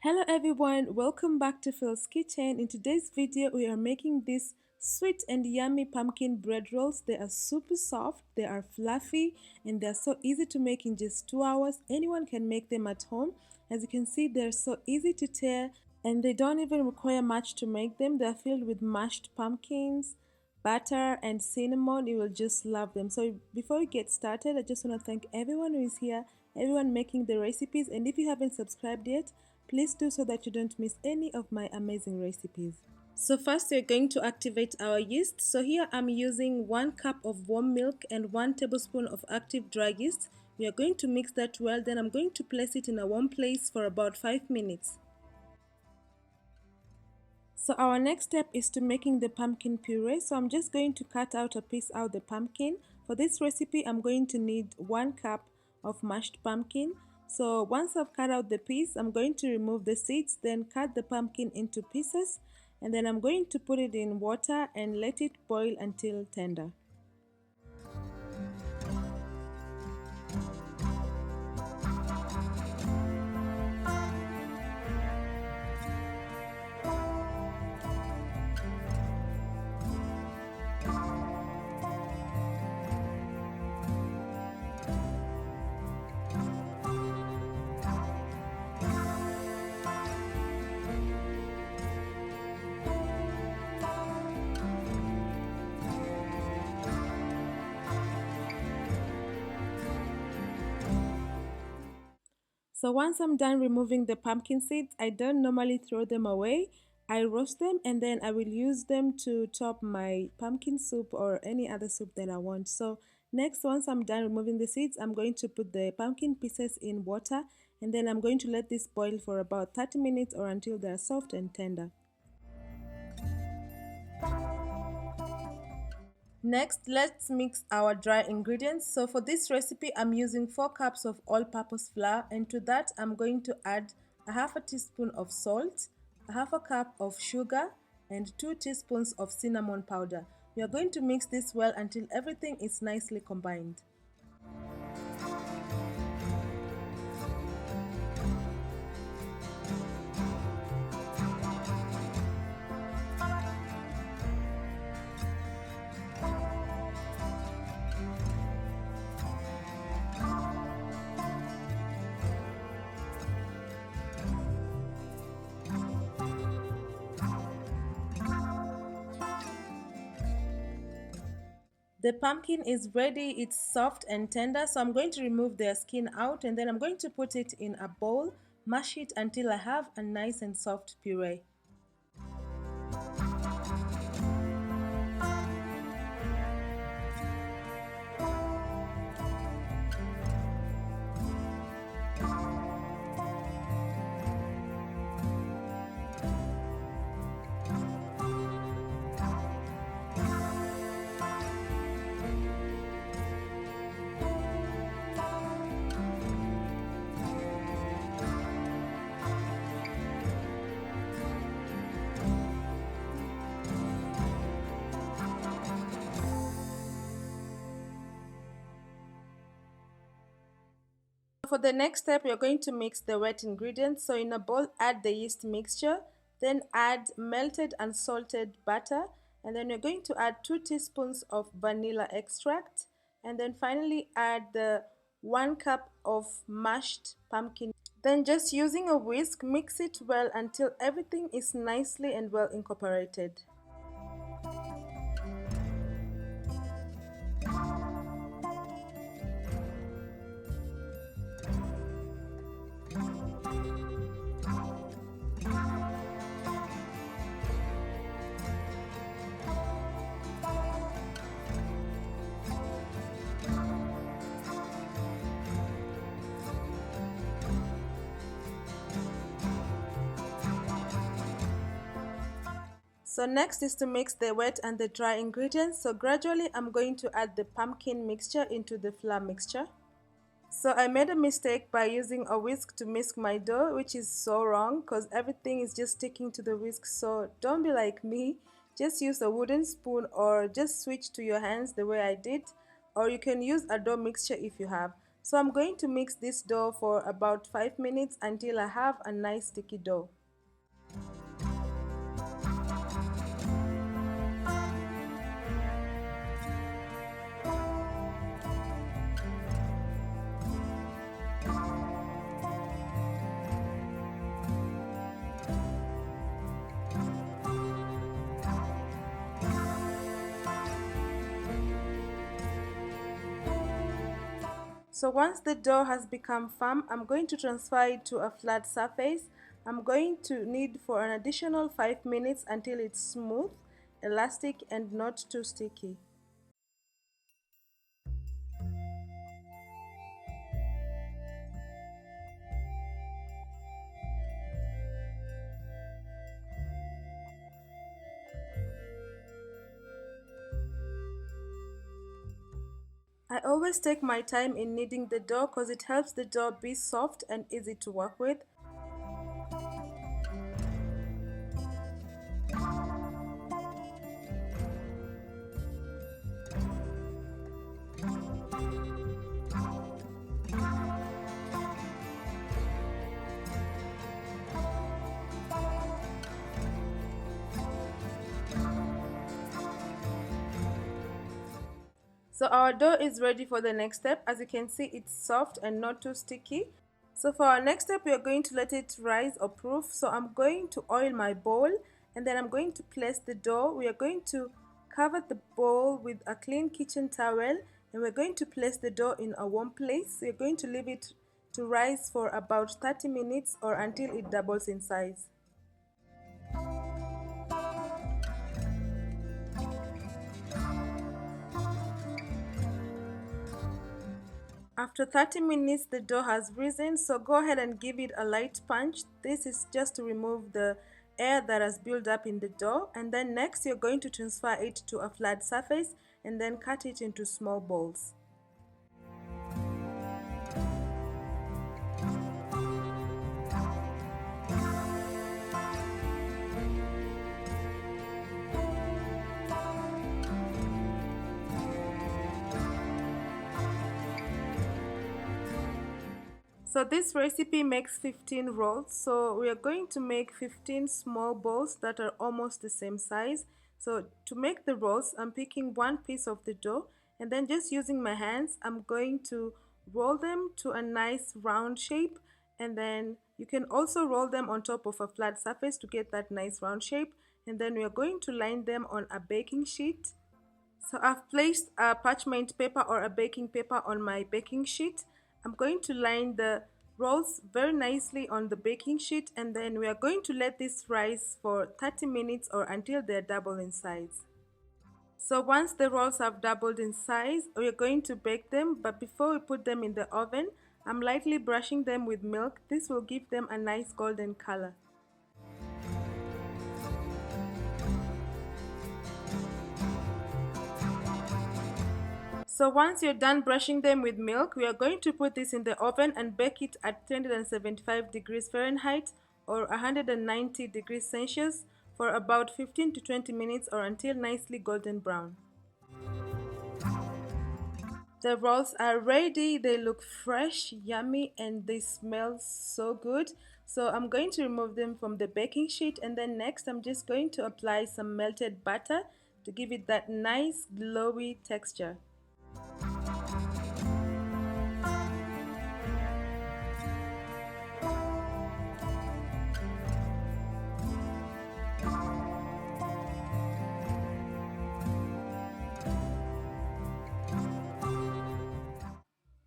Hello everyone, welcome back to Phil's Kitchen. In today's video, we are making these sweet and yummy pumpkin bread rolls. They are super soft, they are fluffy, and they're so easy to make in just 2 hours. Anyone can make them at home. As you can see, they're so easy to tear and they don't even require much to make them. They're filled with mashed pumpkins, butter, and cinnamon. You will just love them. So before we get started, I just want to thank everyone who is here, everyone making the recipes, and if you haven't subscribed yet, please do so that you don't miss any of my amazing recipes. So first we're going to activate our yeast. So here I'm using 1 cup of warm milk and 1 tablespoon of active dry yeast. We are going to mix that well, then I'm going to place it in a warm place for about 5 minutes. So our next step is to making the pumpkin puree. So I'm just going to cut out a piece out the pumpkin. For this recipe I'm going to need 1 cup of mashed pumpkin. So once I've cut out the piece, I'm going to remove the seeds, then cut the pumpkin into pieces, and then I'm going to put it in water and let it boil until tender. So once I'm done removing the pumpkin seeds, I don't normally throw them away. I roast them and then I will use them to top my pumpkin soup or any other soup that I want. So next, once I'm done removing the seeds, I'm going to put the pumpkin pieces in water and then I'm going to let this boil for about 30 minutes or until they're soft and tender. Next, let's mix our dry ingredients. So for this recipe, I'm using 4 cups of all-purpose flour, and to that, I'm going to add a half a teaspoon of salt, a half a cup of sugar, and 2 teaspoons of cinnamon powder. We are going to mix this well until everything is nicely combined. The pumpkin is ready, it's soft and tender, so I'm going to remove their skin out and then I'm going to put it in a bowl, mash it until I have a nice and soft puree. For the next step, you're going to mix the wet ingredients. So in a bowl, add the yeast mixture, then add melted unsalted butter, and then you're going to add 2 teaspoons of vanilla extract, and then finally add the 1 cup of mashed pumpkin. Then just using a whisk, mix it well until everything is nicely and well incorporated. So next is to mix the wet and the dry ingredients. So gradually I'm going to add the pumpkin mixture into the flour mixture. So I made a mistake by using a whisk to whisk my dough, which is so wrong because everything is just sticking to the whisk. So don't be like me. Just use a wooden spoon or just switch to your hands the way I did, or you can use a dough mixture if you have. So I'm going to mix this dough for about 5 minutes until I have a nice sticky dough. So once the dough has become firm, I'm going to transfer it to a flat surface. I'm going to knead for an additional 5 minutes until it's smooth, elastic, and not too sticky. I always take my time in kneading the dough because it helps the dough be soft and easy to work with. So our dough is ready for the next step. As you can see, it's soft and not too sticky. So for our next step, we are going to let it rise or proof. So I'm going to oil my bowl and then I'm going to place the dough. We are going to cover the bowl with a clean kitchen towel and we're going to place the dough in a warm place. We're going to leave it to rise for about 30 minutes or until it doubles in size. After 30 minutes, the dough has risen, so go ahead and give it a light punch. This is just to remove the air that has built up in the dough. And then next, you're going to transfer it to a flat surface and then cut it into small balls. So this recipe makes 15 rolls, so we are going to make 15 small balls that are almost the same size. So to make the rolls, I'm picking one piece of the dough and then just using my hands, I'm going to roll them to a nice round shape, and then you can also roll them on top of a flat surface to get that nice round shape, and then we are going to line them on a baking sheet. So I've placed a parchment paper or a baking paper on my baking sheet. I'm going to line the rolls very nicely on the baking sheet and then we are going to let this rise for 30 minutes or until they're double in size. So once the rolls have doubled in size, we're going to bake them, but before we put them in the oven, I'm lightly brushing them with milk. This will give them a nice golden color. So once you're done brushing them with milk, we are going to put this in the oven and bake it at 375 degrees Fahrenheit or 190 degrees Celsius for about 15 to 20 minutes or until nicely golden brown. The rolls are ready. They look fresh, yummy, and they smell so good. So I'm going to remove them from the baking sheet, and then next I'm just going to apply some melted butter to give it that nice glowy texture.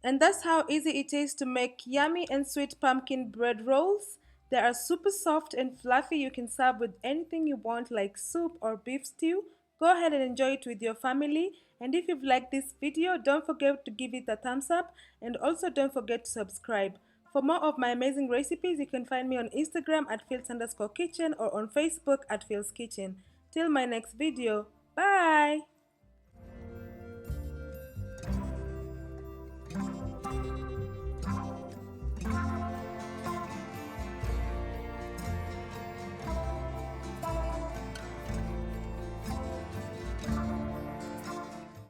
And that's how easy it is to make yummy and sweet pumpkin bread rolls. They are super soft and fluffy. You can serve with anything you want like soup or beef stew. Go ahead and enjoy it with your family. And if you've liked this video, don't forget to give it a thumbs up and also don't forget to subscribe. For more of my amazing recipes, you can find me on Instagram at Phils_kitchen or on Facebook at Phil's Kitchen. Till my next video, bye!